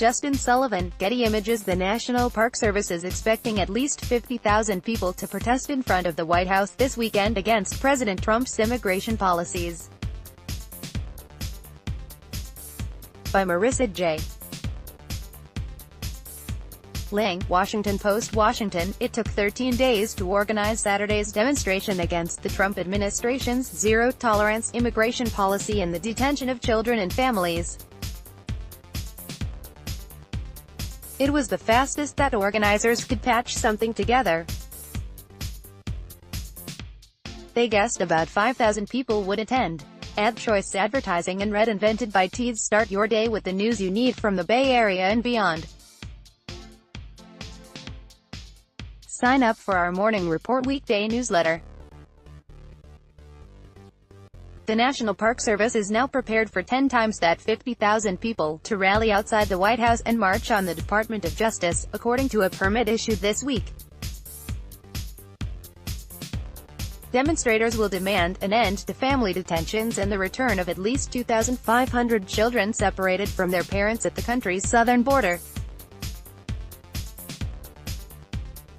Justin Sullivan, Getty Images. The National Park Service is expecting at least 50,000 people to protest in front of the White House this weekend against President Trump's immigration policies. By Marissa J. Lang, Washington Post. Washington. It took 13 days to organize Saturday's demonstration against the Trump administration's zero-tolerance immigration policy and the detention of children and families. It was the fastest that organizers could patch something together. They guessed about 5,000 people would attend. Ad choice advertising and Red invented by Tees. Start your day with the news you need from the Bay Area and beyond. Sign up for our Morning Report weekday newsletter. The National Park Service is now prepared for 10 times that 50,000 people to rally outside the White House and march on the Department of Justice, according to a permit issued this week. Demonstrators will demand an end to family detentions and the return of at least 2,500 children separated from their parents at the country's southern border.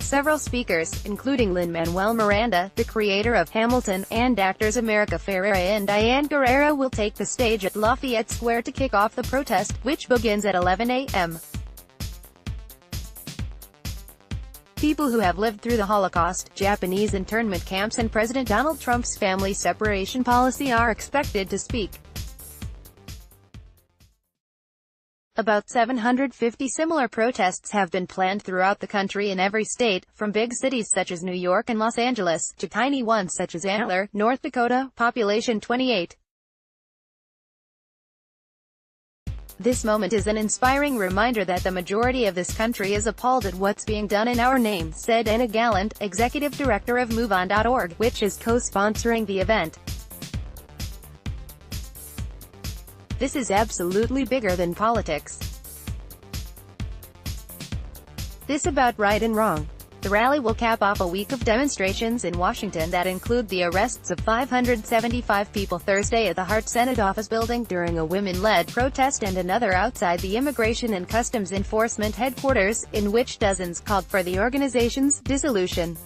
Several speakers, including Lin-Manuel Miranda, the creator of Hamilton, and actors America Ferrera and Diane Guerrero, will take the stage at Lafayette Square to kick off the protest, which begins at 11 a.m. People who have lived through the Holocaust, Japanese internment camps and President Donald Trump's family separation policy are expected to speak. About 750 similar protests have been planned throughout the country in every state, from big cities such as New York and Los Angeles, to tiny ones such as Antler, North Dakota, population 28. This moment is an inspiring reminder that the majority of this country is appalled at what's being done in our name, said Anna Gallant, executive director of MoveOn.org, which is co-sponsoring the event. This is absolutely bigger than politics. This about right and wrong. The rally will cap off a week of demonstrations in Washington that include the arrests of 575 people Thursday at the Hart Senate Office Building during a women-led protest and another outside the Immigration and Customs Enforcement headquarters, in which dozens called for the organization's dissolution.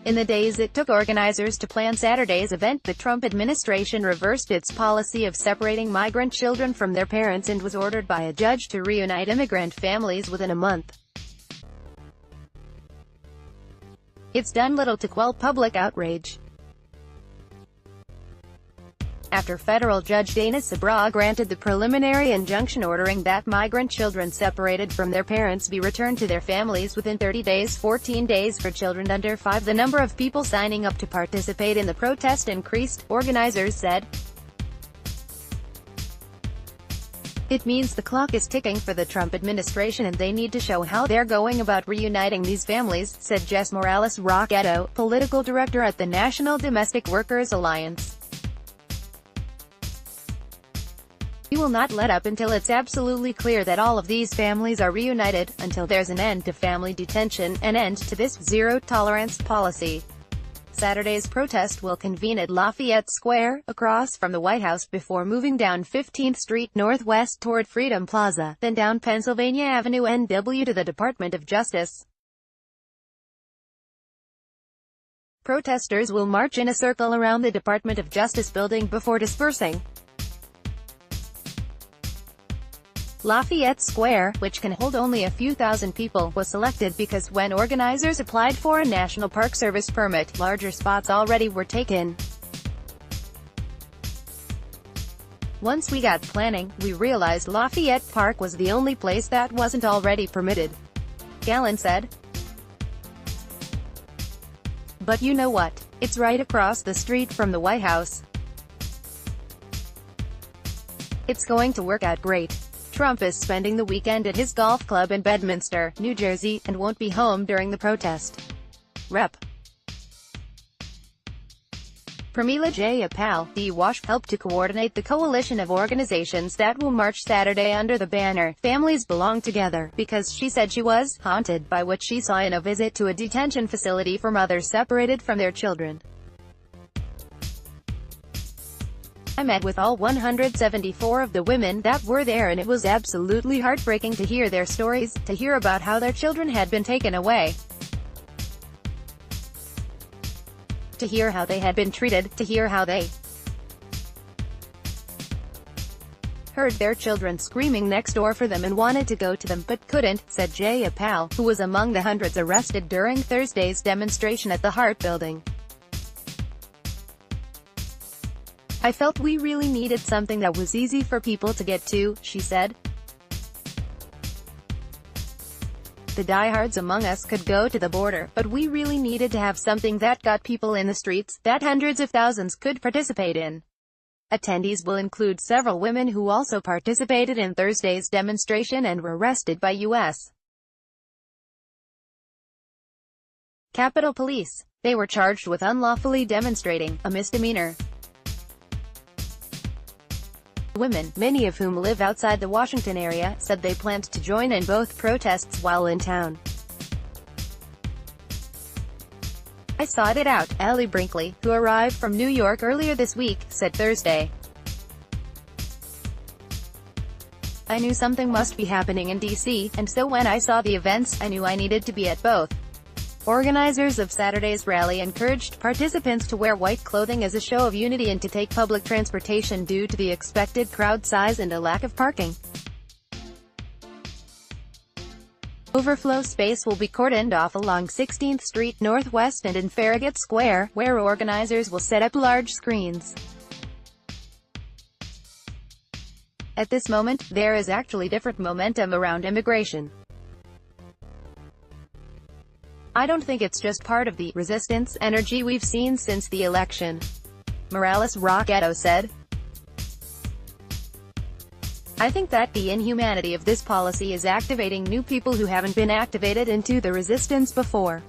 In the days it took organizers to plan Saturday's event, the Trump administration reversed its policy of separating migrant children from their parents and was ordered by a judge to reunite immigrant families within a month. It's done little to quell public outrage. After federal judge Dana Sabra granted the preliminary injunction ordering that migrant children separated from their parents be returned to their families within 30 days, 14 days for children under 5, the number of people signing up to participate in the protest increased, organizers said. It means the clock is ticking for the Trump administration and they need to show how they're going about reuniting these families, said Jess Morales-Roquetto, political director at the National Domestic Workers Alliance. We will not let up until it's absolutely clear that all of these families are reunited, until there's an end to family detention, an end to this zero-tolerance policy. Saturday's protest will convene at Lafayette Square, across from the White House, before moving down 15th Street northwest toward Freedom Plaza, then down Pennsylvania Avenue NW to the Department of Justice. Protesters will march in a circle around the Department of Justice building before dispersing. Lafayette Square, which can hold only a few thousand people, was selected because when organizers applied for a National Park Service permit, larger spots already were taken. Once we got planning, we realized Lafayette Park was the only place that wasn't already permitted, Gallant said. But you know what? It's right across the street from the White House. It's going to work out great. Trump is spending the weekend at his golf club in Bedminster, New Jersey, and won't be home during the protest. Rep. Pramila Jayapal, D-Wash, helped to coordinate the coalition of organizations that will march Saturday under the banner, Families Belong Together, because she said she was haunted by what she saw in a visit to a detention facility for mothers separated from their children. I met with all 174 of the women that were there, and it was absolutely heartbreaking to hear their stories, to hear about how their children had been taken away, to hear how they had been treated, to hear how they heard their children screaming next door for them and wanted to go to them but couldn't, said Jay Apal, who was among the hundreds arrested during Thursday's demonstration at the Hart Building. I felt we really needed something that was easy for people to get to, she said. The diehards among us could go to the border, but we really needed to have something that got people in the streets, that hundreds of thousands could participate in. Attendees will include several women who also participated in Thursday's demonstration and were arrested by U.S. Capitol Police. They were charged with unlawfully demonstrating, a misdemeanor. Women, many of whom live outside the Washington area, said they planned to join in both protests while in town. I sought it out, Ellie Brinkley, who arrived from New York earlier this week, said Thursday. I knew something must be happening in D.C., and so when I saw the events, I knew I needed to be at both. Organizers of Saturday's rally encouraged participants to wear white clothing as a show of unity and to take public transportation due to the expected crowd size and a lack of parking. Overflow space will be cordoned off along 16th Street Northwest and in Farragut Square, where organizers will set up large screens. At this moment, there is actually different momentum around immigration. I don't think it's just part of the resistance energy we've seen since the election, Morales Rocketto said. I think that the inhumanity of this policy is activating new people who haven't been activated into the resistance before.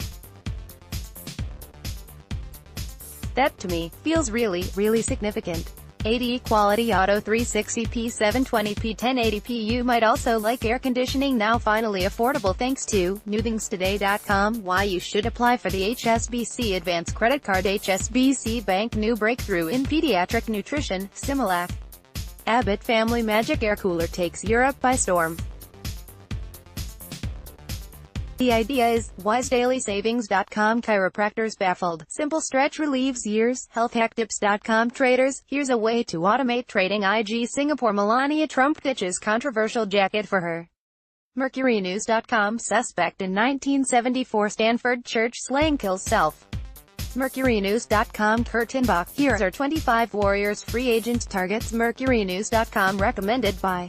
That, to me, feels really, really significant. 80 Quality Auto 360p 720p 1080p. You might also like air conditioning now finally affordable thanks to newthingstoday.com. Why you should apply for the HSBC Advance Credit Card. HSBC Bank new breakthrough in pediatric nutrition, Similac. Abbott Family Magic Air Cooler takes Europe by storm. The idea is, WiseDailySavings.com. Chiropractors baffled. Simple stretch relieves years. HealthHackTips.com. Traders, here's a way to automate trading. IG Singapore. Melania Trump ditches controversial jacket for her. MercuryNews.com. Suspect in 1974 Stanford church slaying kills self. MercuryNews.com. Kurtenbach. Here are 25 Warriors free agent targets. MercuryNews.com. Recommended by